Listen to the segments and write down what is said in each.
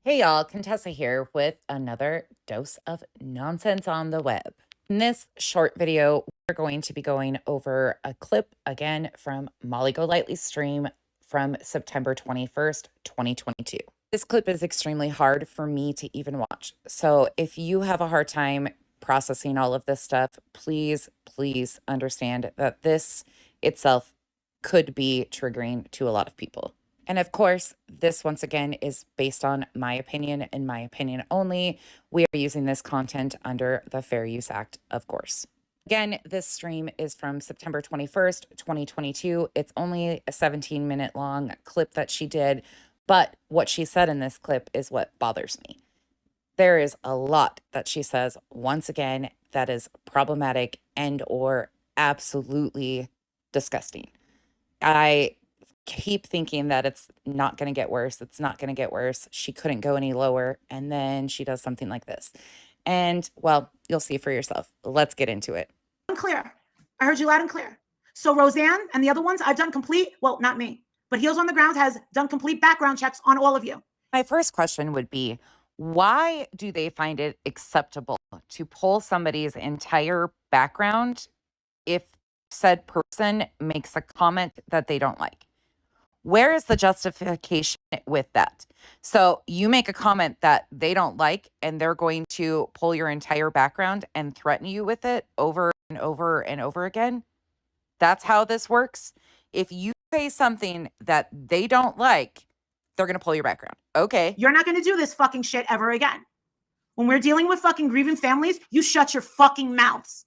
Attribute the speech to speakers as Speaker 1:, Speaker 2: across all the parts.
Speaker 1: Hey y'all, Contessa here with another dose of nonsense on the web. In this short video, we're going to be going over a clip again from MollyGoLightly's stream from September 21st, 2022. This clip is extremely hard for me to even watch. So if you have a hard time processing all of this stuff, please understand that this itself could be triggering to a lot of people. And of course, this once again is based on my opinion and my opinion only. We are using this content under the Fair Use Act, of course. Again, this stream is from September 21st, 2022. It's only a 17-minute long clip that she did, but what she said in this clip is what bothers me. There is a lot that she says, once again, that is problematic and or absolutely disgusting. I keep thinking that it's not going to get worse. It's not going to get worse. She couldn't go any lower. And then she does something like this. And well, you'll see for yourself. Let's get into it.
Speaker 2: Clear. I heard you loud and clear. So Roseanne and the other ones, I've done complete, well, not me, but Heels on the Ground has done complete background checks on all of you.
Speaker 1: My first question would be, why do they find it acceptable to pull somebody's entire background if said person makes a comment that they don't like? Where is the justification with that? So you make a comment that they don't like, and they're going to pull your entire background and threaten you with it over and over and over again. That's how this works. If you say something that they don't like, they're going to pull your background. Okay.
Speaker 2: You're not going to do this fucking shit ever again. When we're dealing with fucking grieving families, you shut your fucking mouths.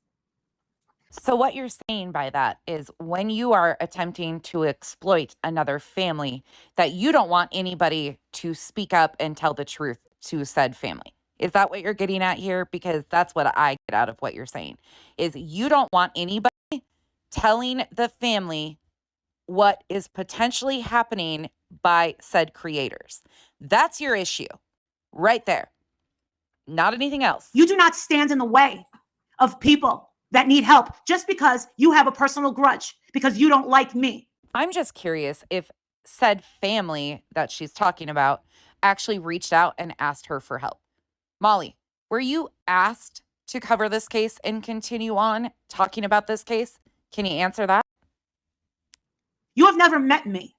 Speaker 1: So what you're saying by that is when you are attempting to exploit another family, that you don't want anybody to speak up and tell the truth to said family. Is that what you're getting at here? Because that's what I get out of what you're saying, is you don't want anybody telling the family what is potentially happening by said creators. That's your issue right there. Not anything else.
Speaker 2: You do not stand in the way of people that need help just because you have a personal grudge, because you don't like me.
Speaker 1: I'm just curious if said family that she's talking about actually reached out and asked her for help. Molly, were you asked to cover this case and continue on talking about this case? Can you answer that?
Speaker 2: You have never met me.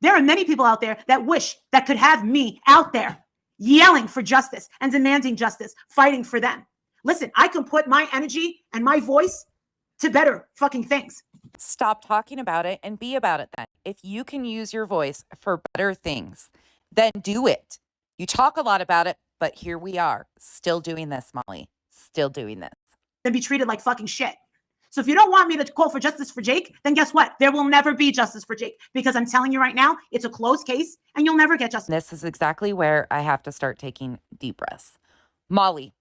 Speaker 2: There are many people out there that wish that could have me out there yelling for justice and demanding justice, fighting for them. Listen, I can put my energy and my voice to better fucking things.
Speaker 1: Stop talking about it and be about it then. If you can use your voice for better things, then do it. You talk a lot about it, but here we are, still doing this, Molly. Still doing this.
Speaker 2: Then be treated like fucking shit. So if you don't want me to call for justice for Jake, then guess what? There will never be justice for Jake, because I'm telling you right now, it's a closed case and you'll never get justice.
Speaker 1: This is exactly where I have to start taking deep breaths. Molly,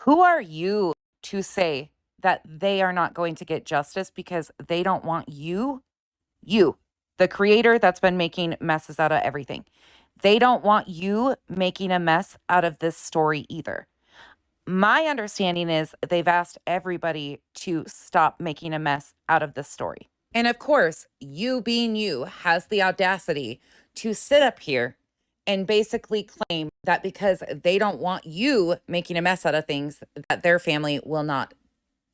Speaker 1: who are you to say that they are not going to get justice because they don't want you, the creator that's been making messes out of everything? They don't want you making a mess out of this story either. My understanding is they've asked everybody to stop making a mess out of this story. And of course, you being you has the audacity to sit up here and basically claim that because they don't want you making a mess out of things, that their family will not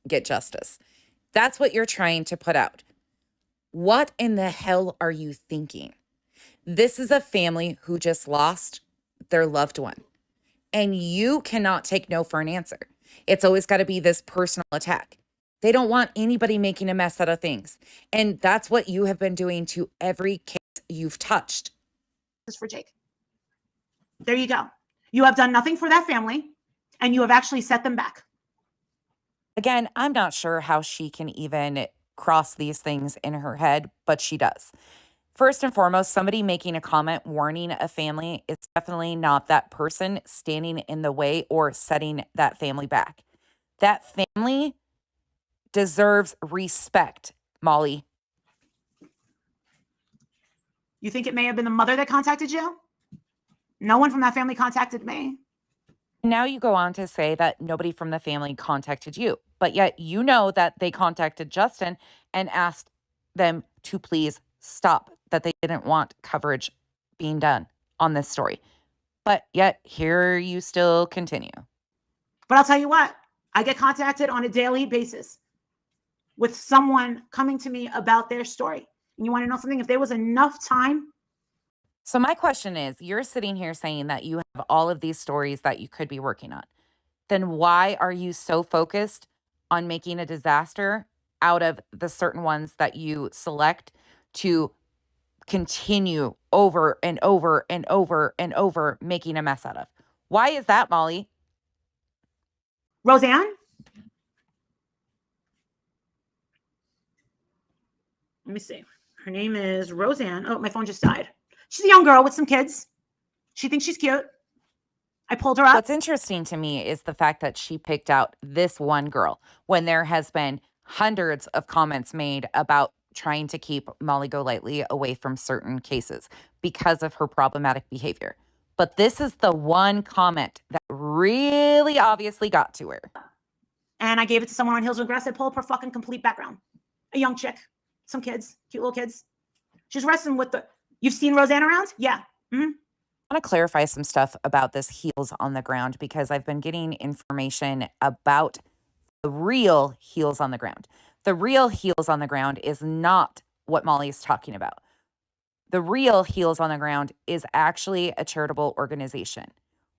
Speaker 1: get justice. That's what you're trying to put out. What in the hell are you thinking? This is a family who just lost their loved one, and you cannot take no for an answer. It's always got to be this personal attack. They don't want anybody making a mess out of things. And that's what you have been doing to every case you've touched.
Speaker 2: This is for Jake. There you go. You have done nothing for that family, and you have actually set them back.
Speaker 1: Again, I'm not sure how she can even cross these things in her head, but she does. First and foremost, somebody making a comment warning a family is definitely not that person standing in the way or setting that family back. That family deserves respect, Molly.
Speaker 2: You think it may have been the mother that contacted you? No one from that family contacted me.
Speaker 1: Now you go on to say that nobody from the family contacted you, but yet you know that they contacted Justin and asked them to please stop, that they didn't want coverage being done on this story. But yet here you still continue.
Speaker 2: But I'll tell you what, I get contacted on a daily basis with someone coming to me about their story. And you want to know something? If there was enough time.
Speaker 1: So my question is, you're sitting here saying that you have all of these stories that you could be working on. Then why are you so focused on making a disaster out of the certain ones that you select to continue over and over and over and over making a mess out of? Why is that, Molly?
Speaker 2: Roseanne? Let me see. Her name is Roseanne. Oh, my phone just died. She's a young girl with some kids. She thinks she's cute. I pulled her up.
Speaker 1: What's interesting to me is the fact that she picked out this one girl when there has been hundreds of comments made about trying to keep MollyGoLightly away from certain cases because of her problematic behavior. But this is the one comment that really obviously got to her.
Speaker 2: And I gave it to someone on Hills and Grass. I pulled up her fucking complete background. A young chick, some kids, cute little kids. She's wrestling with the. You've seen Roseanne around? Yeah. Mm-hmm.
Speaker 1: I want to clarify some stuff about this heels on the ground because I've been getting information about the real heels on the ground. The real heels on the ground is not what Molly is talking about. The real heels on the ground is actually a charitable organization.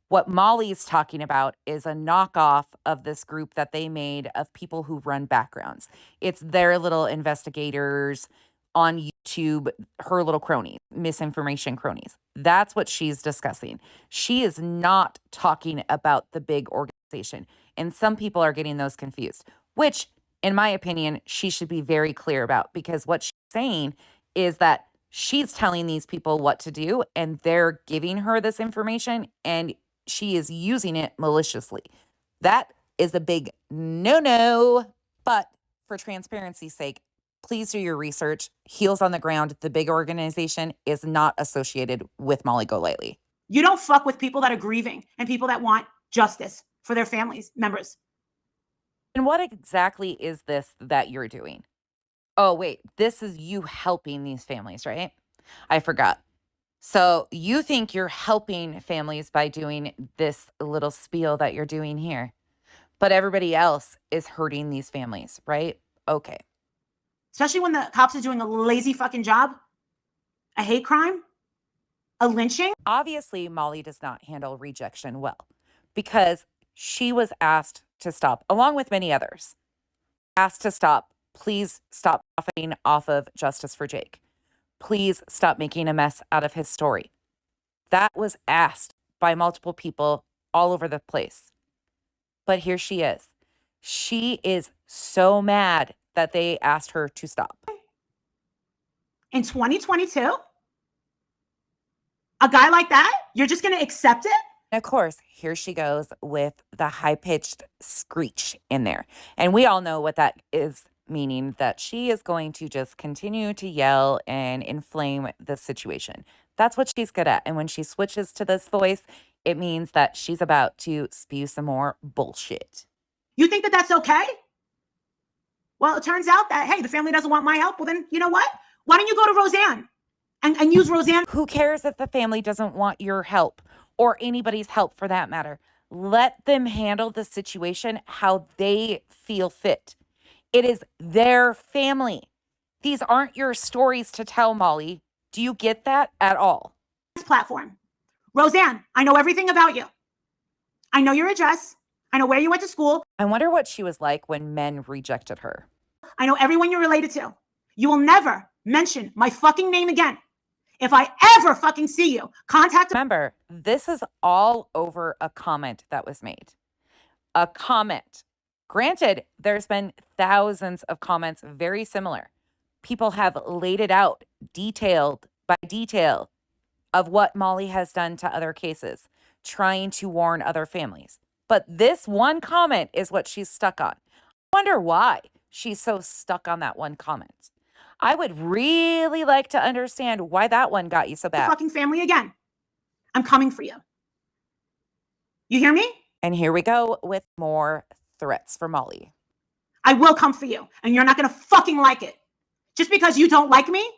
Speaker 1: What Molly's talking about is a knockoff of this group that they made of people who run backgrounds. It's their little investigators on YouTube, her little cronies, misinformation cronies. That's what she's discussing. She is not talking about the big organization. And some people are getting those confused, which, in my opinion, she should be very clear about, because what she's saying is that she's telling these people what to do and they're giving her this information and she is using it maliciously. That is a big no-no. But for transparency's sake, please do your research. Heels on the Ground, the big organization, is not associated with MollyGoLightly.
Speaker 2: You don't fuck with people that are grieving and people that want justice for their families members.
Speaker 1: And what exactly is this that you're doing? Oh, wait, this is you helping these families, right? I forgot. So you think you're helping families by doing this little spiel that you're doing here, but everybody else is hurting these families, right? Okay.
Speaker 2: Especially when the cops are doing a lazy fucking job, a hate crime, a lynching.
Speaker 1: Obviously, Molly does not handle rejection well because she was asked to stop, along with many others, asked to stop. Please stop profiting off of justice for Jake. Please stop making a mess out of his story. That was asked by multiple people all over the place. But here she is. She is so mad that they asked her to stop.
Speaker 2: In 2022? A guy like that? You're just going to accept it?
Speaker 1: And of course, here she goes with the high-pitched screech in there. And we all know what that is, meaning that she is going to just continue to yell and inflame the situation. That's what she's good at. And when she switches to this voice, it means that she's about to spew some more bullshit.
Speaker 2: You think that that's okay? Well, it turns out that, hey, the family doesn't want my help. Well, then, you know what? Why don't you go to Roseanne and use Roseanne?
Speaker 1: Who cares if the family doesn't want your help or anybody's help for that matter? Let them handle the situation how they feel fit. It is their family. These aren't your stories to tell, Molly. Do you get that at all?
Speaker 2: Platform. Roseanne, I know everything about you. I know your address. I know where you went to school.
Speaker 1: I wonder what she was like when men rejected her.
Speaker 2: I know everyone you're related to. You will never mention my fucking name again. If I ever fucking see you, contact.
Speaker 1: Remember, this is all over a comment that was made. A comment. Granted, there's been thousands of comments very similar. People have laid it out, detailed by detail, of what Molly has done to other cases, trying to warn other families. But this one comment is what she's stuck on. I wonder why she's so stuck on that one comment. I would really like to understand why that one got you so bad.
Speaker 2: Fucking family again. I'm coming for you. You hear me?
Speaker 1: And here we go with more threats for Molly.
Speaker 2: I will come for you, and you're not going to fucking like it. Just because you don't like me?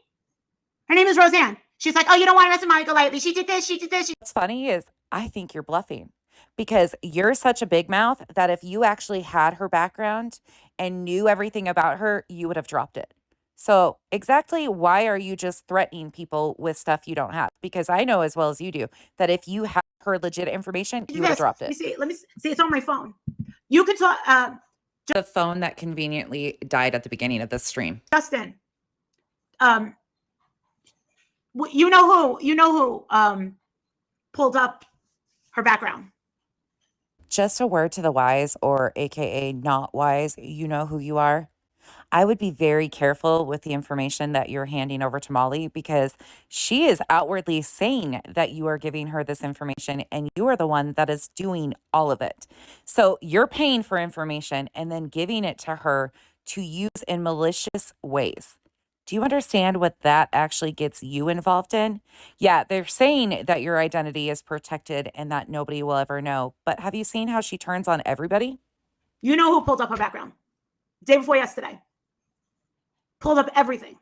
Speaker 2: Her name is Roseanne. She's like, oh, you don't want to mess with MollyGoLightly. She did this, she did this.
Speaker 1: What's funny is I think you're bluffing because you're such a big mouth that if you actually had her background and knew everything about her, you would have dropped it. So, exactly why are you just threatening people with stuff you don't have? Because I know as well as you do that if you had her legit information, you would have
Speaker 2: This.
Speaker 1: dropped
Speaker 2: Let me
Speaker 1: it.
Speaker 2: see. Let me see. It's on my phone. You can talk,
Speaker 1: The phone that conveniently died at the beginning of this stream.
Speaker 2: Justin. Um, you know who pulled up her background.
Speaker 1: Just a word to the wise, or AKA not wise, you know who you are. I would be very careful with the information that you're handing over to Molly because she is outwardly saying that you are giving her this information and you are the one that is doing all of it. So you're paying for information and then giving it to her to use in malicious ways. Do you understand what that actually gets you involved in? Yeah, they're saying that your identity is protected and that nobody will ever know. But have you seen how she turns on everybody?
Speaker 2: You know who pulled up her background? Day before yesterday. Pulled up everything.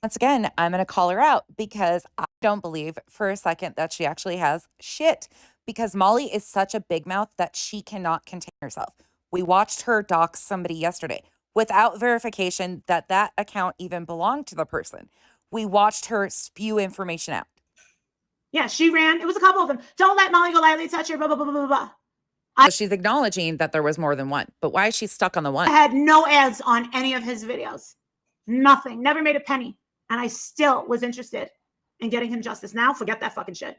Speaker 1: Once again, I'm going to call her out because I don't believe for a second that she actually has shit because Molly is such a big mouth that she cannot contain herself. We watched her dox somebody yesterday without verification that that account even belonged to the person. We watched her spew information out.
Speaker 2: Yeah, she ran. It was a couple of them. Don't let MollyGoLightly touch her, blah, blah, blah, blah, blah.
Speaker 1: So she's acknowledging that there was more than one, but why is she stuck on the one?
Speaker 2: I had no ads on any of his videos. Nothing. Never made a penny. And I still was interested in getting him justice. Now, forget that fucking shit.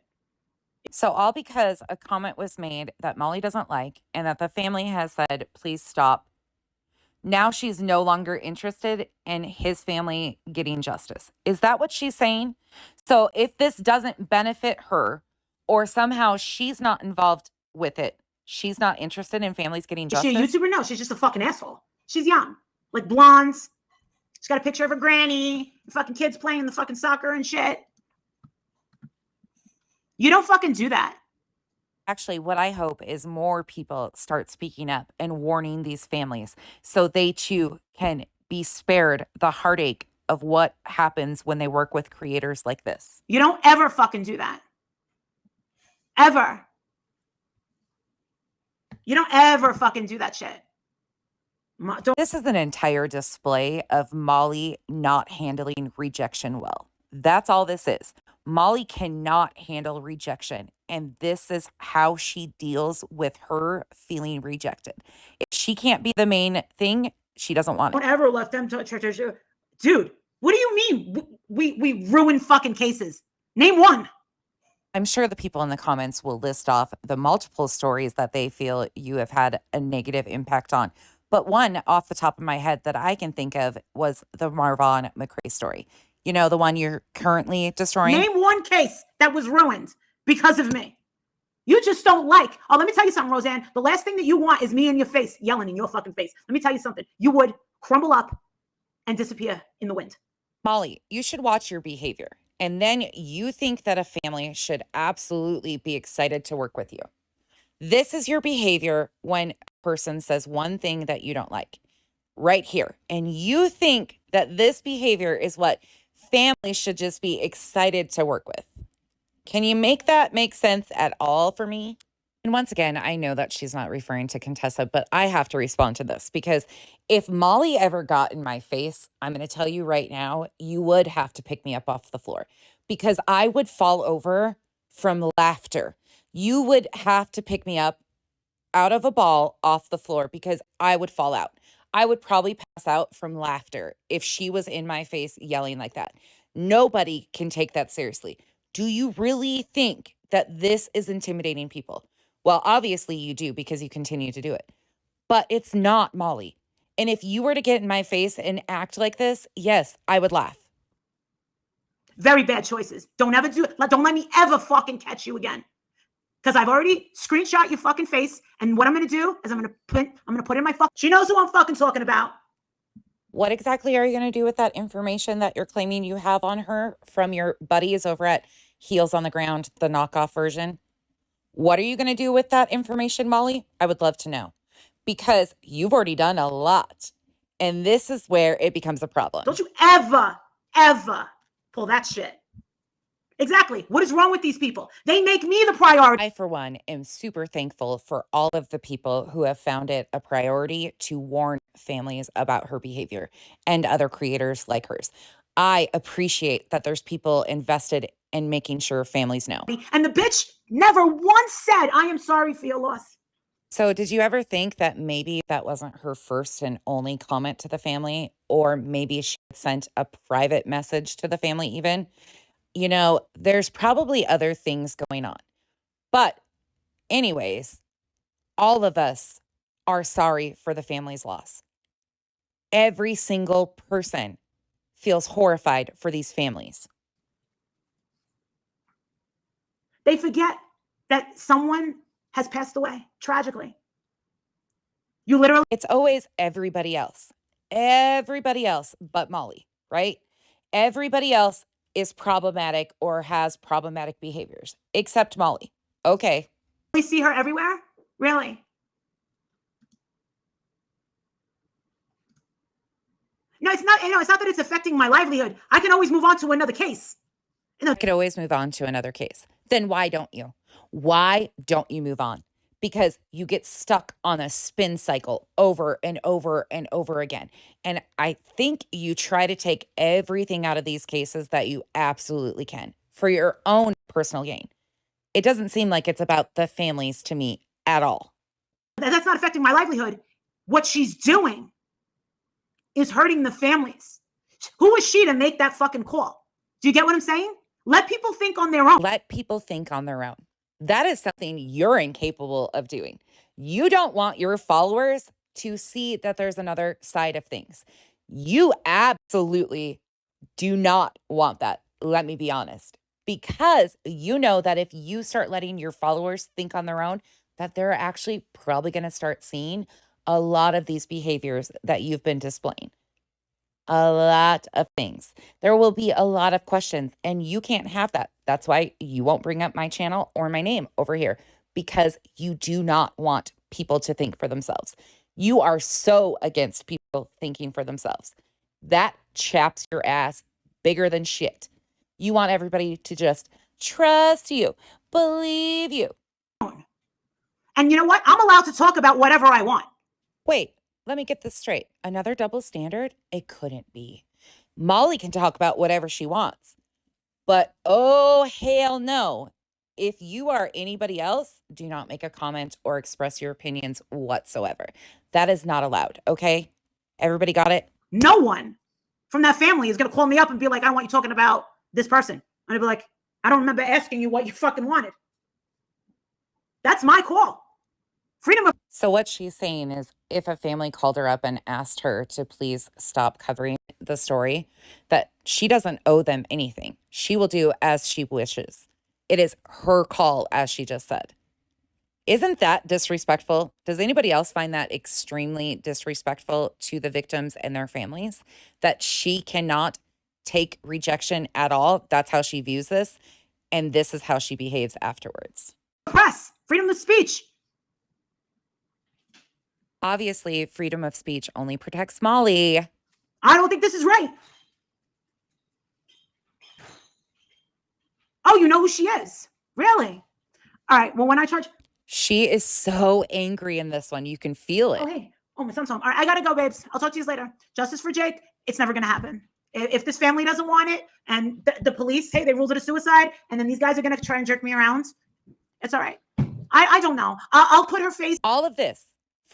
Speaker 1: So, all because a comment was made that Molly doesn't like and that the family has said, please stop. Now she's no longer interested in his family getting justice. Is that what she's saying? So, if this doesn't benefit her or somehow she's not involved with it, she's not interested in families getting
Speaker 2: Is she a
Speaker 1: justice?
Speaker 2: YouTuber? No, she's just a fucking asshole. She's young, like blondes. She's got a picture of her granny, fucking kids playing the fucking soccer and shit. You don't fucking do that.
Speaker 1: Actually, what I hope is more people start speaking up and warning these families so they too can be spared the heartache of what happens when they work with creators like this.
Speaker 2: You don't ever fucking do that. Ever. You don't ever fucking do that shit.
Speaker 1: This is an entire display of Molly not handling rejection well. That's all this is. Molly cannot handle rejection, and this is how she deals with her feeling rejected. If she can't be the main thing, she doesn't want it.
Speaker 2: Don't ever let them touch her. Dude, what do you mean we ruin fucking cases? Name one.
Speaker 1: I'm sure the people in the comments will list off the multiple stories that they feel you have had a negative impact on. But one off the top of my head that I can think of was the Marvon McRae story. You know, the one you're currently destroying?
Speaker 2: Name one case that was ruined because of me. You just don't like. Oh, let me tell you something, Roseanne. The last thing that you want is me in your face, yelling in your fucking face. Let me tell you something. You would crumble up and disappear in the wind.
Speaker 1: Molly, you should watch your behavior. And then you think that a family should absolutely be excited to work with you. This is your behavior when a person says one thing that you don't like right here. And you think that this behavior is what families should just be excited to work with. Can you make that make sense at all for me? And once again, I know that she's not referring to Contessa, but I have to respond to this because if Molly ever got in my face, I'm going to tell you right now, you would have to pick me up off the floor because I would fall over from laughter. You would have to pick me up out of a ball off the floor because I would fall out. I would probably pass out from laughter if she was in my face yelling like that. Nobody can take that seriously. Do you really think that this is intimidating people? Well, obviously you do because you continue to do it. But it's not, Molly. And if you were to get in my face and act like this, yes, I would laugh.
Speaker 2: Very bad choices. Don't ever do it. Don't let me ever fucking catch you again. Because I've already screenshot your fucking face. And what I'm going to do is I'm going to put in my fuck. She knows who I'm fucking talking about.
Speaker 1: What exactly are you going to do with that information that you're claiming you have on her from your buddies over at Heels on the Ground, the knockoff version? What are you going to do with that information, Molly? I would love to know because you've already done a lot. And this is where it becomes a problem.
Speaker 2: Don't you ever, ever pull that shit. Exactly. What is wrong with these people? They make me the priority.
Speaker 1: I, for one, am super thankful for all of the people who have found it a priority to warn families about her behavior and other creators like hers. I appreciate that there's people invested in making sure families know.
Speaker 2: And the bitch never once said, I am sorry for your loss.
Speaker 1: So, did you ever think that maybe that wasn't her first and only comment to the family? Or maybe she had sent a private message to the family, even? You know, there's probably other things going on. But, anyways, all of us are sorry for the family's loss. Every single person feels horrified for these families.
Speaker 2: They forget that someone has passed away tragically. You literally,
Speaker 1: It's always everybody else but Molly, right? Everybody else is problematic or has problematic behaviors, except Molly. Okay.
Speaker 2: see her everywhere. Really? No, it's not. It's not that it's affecting my livelihood. I can always move on to another case.
Speaker 1: I could always move on to another case. Then why don't you? Why don't you move on? Because you get stuck on a spin cycle over and over and over again. And I think you try to take everything out of these cases that you absolutely can for your own personal gain. It doesn't seem like it's about the families to me at all.
Speaker 2: That's not affecting my livelihood. What she's doing is hurting the families. Who is she to make that fucking call? Do you get what I'm saying? Let people think on their own.
Speaker 1: Let people think on their own. That is something you're incapable of doing. You don't want your followers to see that there's another side of things. You absolutely do not want that. Let me be honest. Because you know that if you start letting your followers think on their own, that they're actually probably going to start seeing a lot of these behaviors that you've been displaying. A lot of things. There will be a lot of questions, and you can't have that. That's why you won't bring up my channel or my name over here, because you do not want people to think for themselves. You are so against people thinking for themselves. That chaps your ass bigger than shit. You want everybody to just trust you, believe you.
Speaker 2: And you know what? I'm allowed to talk about whatever I want.
Speaker 1: Wait, let me get this straight. Another double standard? It couldn't be. Molly can talk about whatever she wants. But oh, hell no. If you are anybody else, do not make a comment or express your opinions whatsoever. That is not allowed, okay? Everybody got it?
Speaker 2: No one from that family is going to call me up and be like, I don't want you talking about this person. And I'd be like, I don't remember asking you what you fucking wanted. That's my call. Freedom of.
Speaker 1: So what she's saying is if a family called her up and asked her to please stop covering the story, that she doesn't owe them anything. She will do as she wishes. It is her call, as she just said. Isn't that disrespectful? Does anybody else find that extremely disrespectful to the victims and their families? That she cannot take rejection at all? That's how she views this. And this is how she behaves afterwards.
Speaker 2: Press, freedom of speech.
Speaker 1: Obviously, freedom of speech only protects Molly.
Speaker 2: I don't think this is right. Oh, you know who she is? Really? All right. Well, when I charge.
Speaker 1: She is so angry in this one. You can feel it.
Speaker 2: Oh, hey. Oh, my son's home. All right. I got to go, babes. I'll talk to you later. Justice for Jake. It's never going to happen. If this family doesn't want it and the police, hey, they ruled it a suicide, and then these guys are going to try and jerk me around, it's all right. I don't know. I'll put her face.
Speaker 1: All of this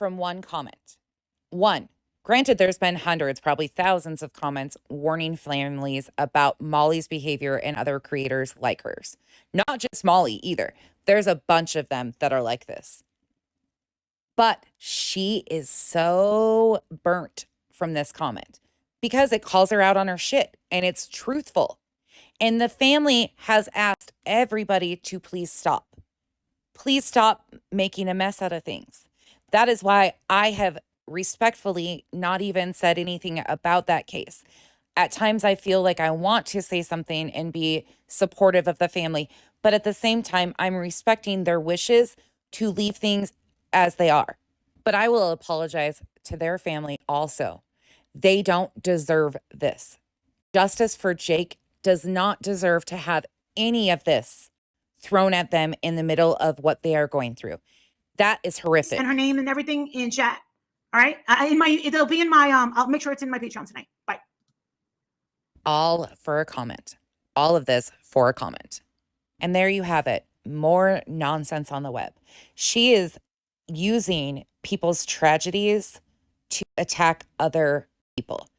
Speaker 1: from one comment. One. Granted, there's been hundreds, probably thousands of comments warning families about Molly's behavior and other creators like hers. Not just Molly either. There's a bunch of them that are like this. But she is so burnt from this comment because it calls her out on her shit and it's truthful. And the family has asked everybody to please stop. Please stop making a mess out of things. That is why I have respectfully not even said anything about that case. At times I feel like I want to say something and be supportive of the family, but at the same time, I'm respecting their wishes to leave things as they are. But I will apologize to their family also. They don't deserve this. Justice for Jake does not deserve to have any of this thrown at them in the middle of what they are going through. That is horrific.
Speaker 2: And her name and everything in chat. All right. It'll be in my, I'll make sure it's in my Patreon tonight. Bye.
Speaker 1: All for a comment. All of this for a comment. And there you have it. More nonsense on the web. She is using people's tragedies to attack other people.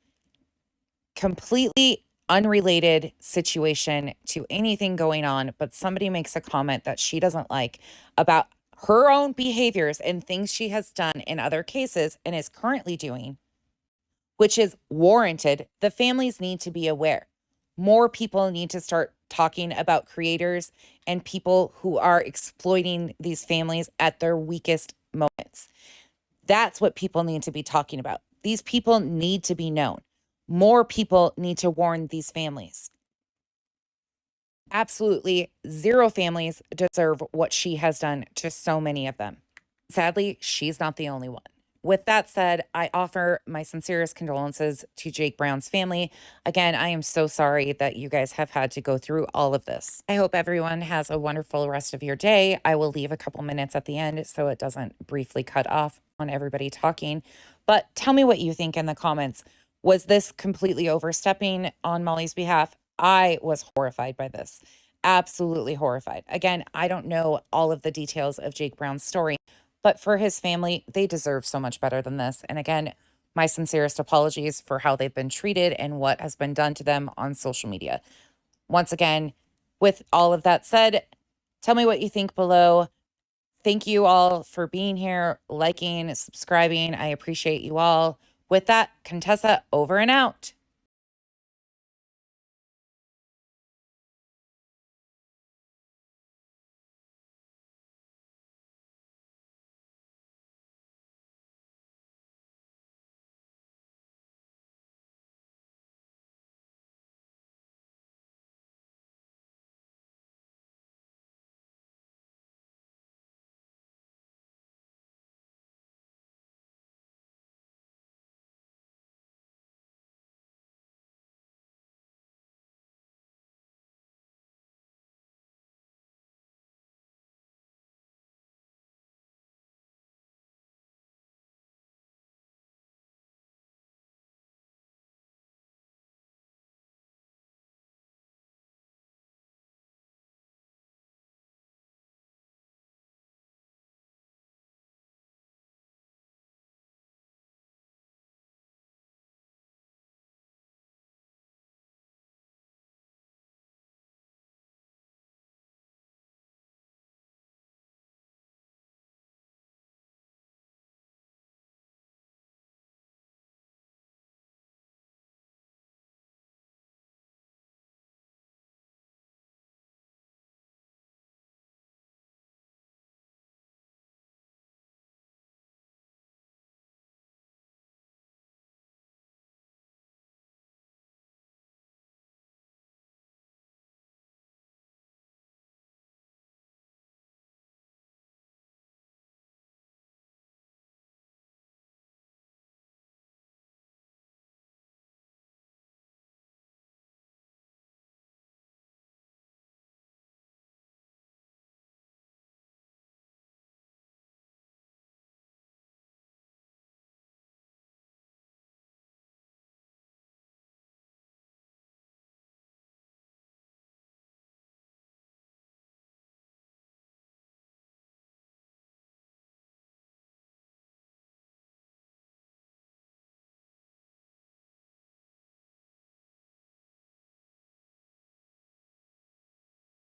Speaker 1: Completely unrelated situation to anything going on, but somebody makes a comment that she doesn't like about her own behaviors and things she has done in other cases and is currently doing, which is warranted. The families need to be aware. More people need to start talking about creators and people who are exploiting these families at their weakest moments. That's what people need to be talking about. These people need to be known. More people need to warn these families. Absolutely zero families deserve what she has done to so many of them. Sadly, she's not the only one. With that said, I offer my sincerest condolences to Jake Brown's family. Again, I am so sorry that you guys have had to go through all of this. I hope everyone has a wonderful rest of your day. I will leave a couple minutes at the end so it doesn't briefly cut off on everybody talking. But tell me what you think in the comments. Was this completely overstepping on Molly's behalf? I was horrified by this. Absolutely horrified. Again, I don't know all of the details of Jake Brown's story, but for his family, they deserve so much better than this. And again, my sincerest apologies for how they've been treated and what has been done to them on social media. Once again, with all of that said, tell me what you think below. Thank you all for being here, liking, subscribing. I appreciate you all. With that, Contessa over and out.